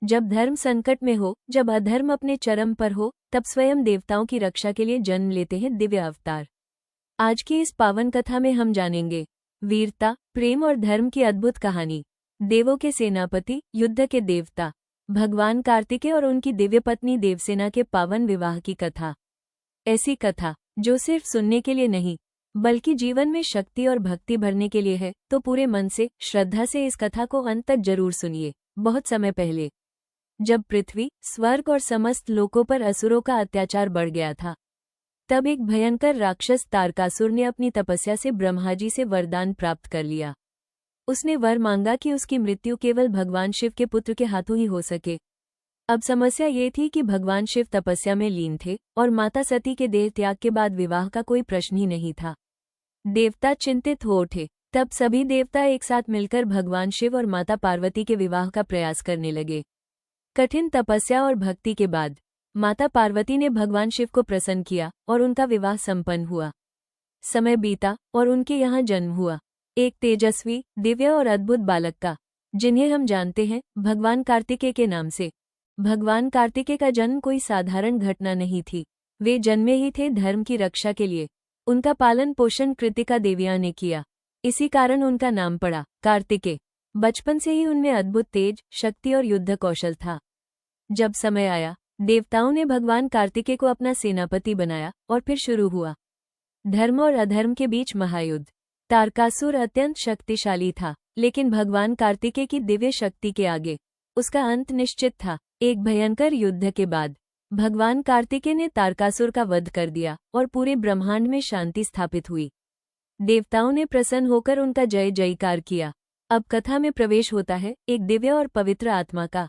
जब धर्म संकट में हो, जब अधर्म अपने चरम पर हो, तब स्वयं देवताओं की रक्षा के लिए जन्म लेते हैं दिव्य अवतार। आज की इस पावन कथा में हम जानेंगे वीरता, प्रेम और धर्म की अद्भुत कहानी। देवों के सेनापति, युद्ध के देवता भगवान कार्तिकेय और उनकी दिव्य पत्नी देवसेना के पावन विवाह की कथा। ऐसी कथा जो सिर्फ सुनने के लिए नहीं बल्कि जीवन में शक्ति और भक्ति भरने के लिए है, तो पूरे मन से, श्रद्धा से इस कथा को अंत तक जरूर सुनिए। बहुत समय पहले, जब पृथ्वी, स्वर्ग और समस्त लोकों पर असुरों का अत्याचार बढ़ गया था, तब एक भयंकर राक्षस तारकासुर ने अपनी तपस्या से ब्रह्माजी से वरदान प्राप्त कर लिया। उसने वर मांगा कि उसकी मृत्यु केवल भगवान शिव के पुत्र के हाथों ही हो सके। अब समस्या ये थी कि भगवान शिव तपस्या में लीन थे और माता सती के देह त्याग के बाद विवाह का कोई प्रश्न ही नहीं था। देवता चिंतित हो उठे। तब सभी देवता एक साथ मिलकर भगवान शिव और माता पार्वती के विवाह का प्रयास करने लगे। कठिन तपस्या और भक्ति के बाद माता पार्वती ने भगवान शिव को प्रसन्न किया और उनका विवाह संपन्न हुआ। समय बीता और उनके यहाँ जन्म हुआ एक तेजस्वी, दिव्य और अद्भुत बालक का, जिन्हें हम जानते हैं भगवान कार्तिकेय के नाम से। भगवान कार्तिकेय का जन्म कोई साधारण घटना नहीं थी। वे जन्मे ही थे धर्म की रक्षा के लिए। उनका पालन पोषण कृतिका देवियां ने किया। इसी कारण उनका नाम पड़ा कार्तिकेय। बचपन से ही उनमें अद्भुत तेज, शक्ति और युद्ध कौशल था। जब समय आया, देवताओं ने भगवान कार्तिकेय को अपना सेनापति बनाया और फिर शुरू हुआ धर्म और अधर्म के बीच महायुद्ध। तारकासुर अत्यंत शक्तिशाली था, लेकिन भगवान कार्तिकेय की दिव्य शक्ति के आगे उसका अंत निश्चित था। एक भयंकर युद्ध के बाद भगवान कार्तिकेय ने तारकासुर का वध कर दिया और पूरे ब्रह्मांड में शांति स्थापित हुई। देवताओं ने प्रसन्न होकर उनका जय जयकार किया। अब कथा में प्रवेश होता है एक दिव्य और पवित्र आत्मा का।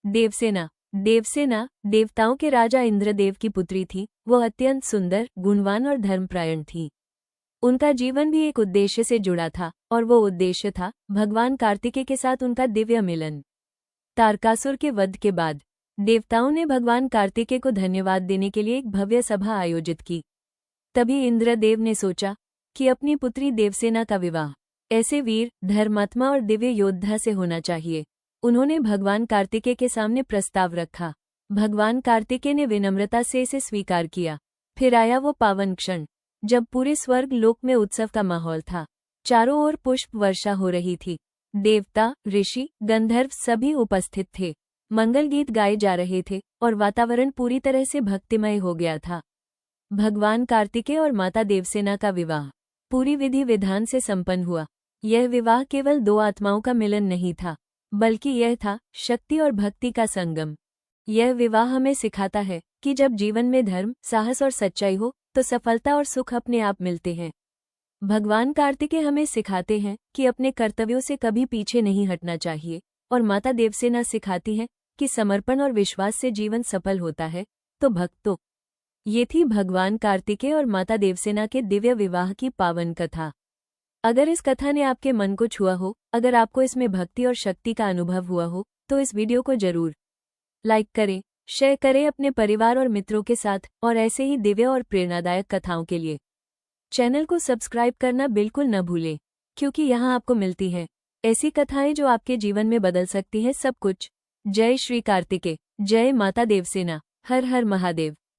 देवसेना देवताओं के राजा इंद्रदेव की पुत्री थी। वो अत्यंत सुंदर, गुणवान और धर्मपरायण थी। उनका जीवन भी एक उद्देश्य से जुड़ा था और वो उद्देश्य था भगवान कार्तिकेय के साथ उनका दिव्य मिलन। तारकासुर के वध के बाद देवताओं ने भगवान कार्तिकेय को धन्यवाद देने के लिए एक भव्य सभा आयोजित की। तभी इंद्रदेव ने सोचा कि अपनी पुत्री देवसेना का विवाह ऐसे वीर, धर्मात्मा और दिव्य योद्धा से होना चाहिए। उन्होंने भगवान कार्तिकेय के सामने प्रस्ताव रखा। भगवान कार्तिकेय ने विनम्रता से इसे स्वीकार किया। फिर आया वो पावन क्षण जब पूरे स्वर्ग लोक में उत्सव का माहौल था। चारों ओर पुष्प वर्षा हो रही थी। देवता, ऋषि, गंधर्व सभी उपस्थित थे। मंगल गीत गाए जा रहे थे और वातावरण पूरी तरह से भक्तिमय हो गया था। भगवान कार्तिकेय और माता देवसेना का विवाह पूरी विधि विधान से संपन्न हुआ। यह विवाह केवल दो आत्माओं का मिलन नहीं था, बल्कि यह था शक्ति और भक्ति का संगम। यह विवाह हमें सिखाता है कि जब जीवन में धर्म, साहस और सच्चाई हो तो सफलता और सुख अपने आप मिलते हैं। भगवान कार्तिकेय हमें सिखाते हैं कि अपने कर्तव्यों से कभी पीछे नहीं हटना चाहिए और माता देवसेना सिखाती है कि समर्पण और विश्वास से जीवन सफल होता है। तो भक्तों, ये थी भगवान कार्तिकेय और माता देवसेना के दिव्य विवाह की पावन कथा। अगर इस कथा ने आपके मन को छुआ हो, अगर आपको इसमें भक्ति और शक्ति का अनुभव हुआ हो, तो इस वीडियो को जरूर लाइक करें, शेयर करें अपने परिवार और मित्रों के साथ। और ऐसे ही दिव्य और प्रेरणादायक कथाओं के लिए चैनल को सब्सक्राइब करना बिल्कुल न भूलें, क्योंकि यहाँ आपको मिलती हैं ऐसी कथाएं जो आपके जीवन में बदल सकती हैं सब कुछ। जय श्री कार्तिकेय, जय माता देवसेना, हर हर महादेव।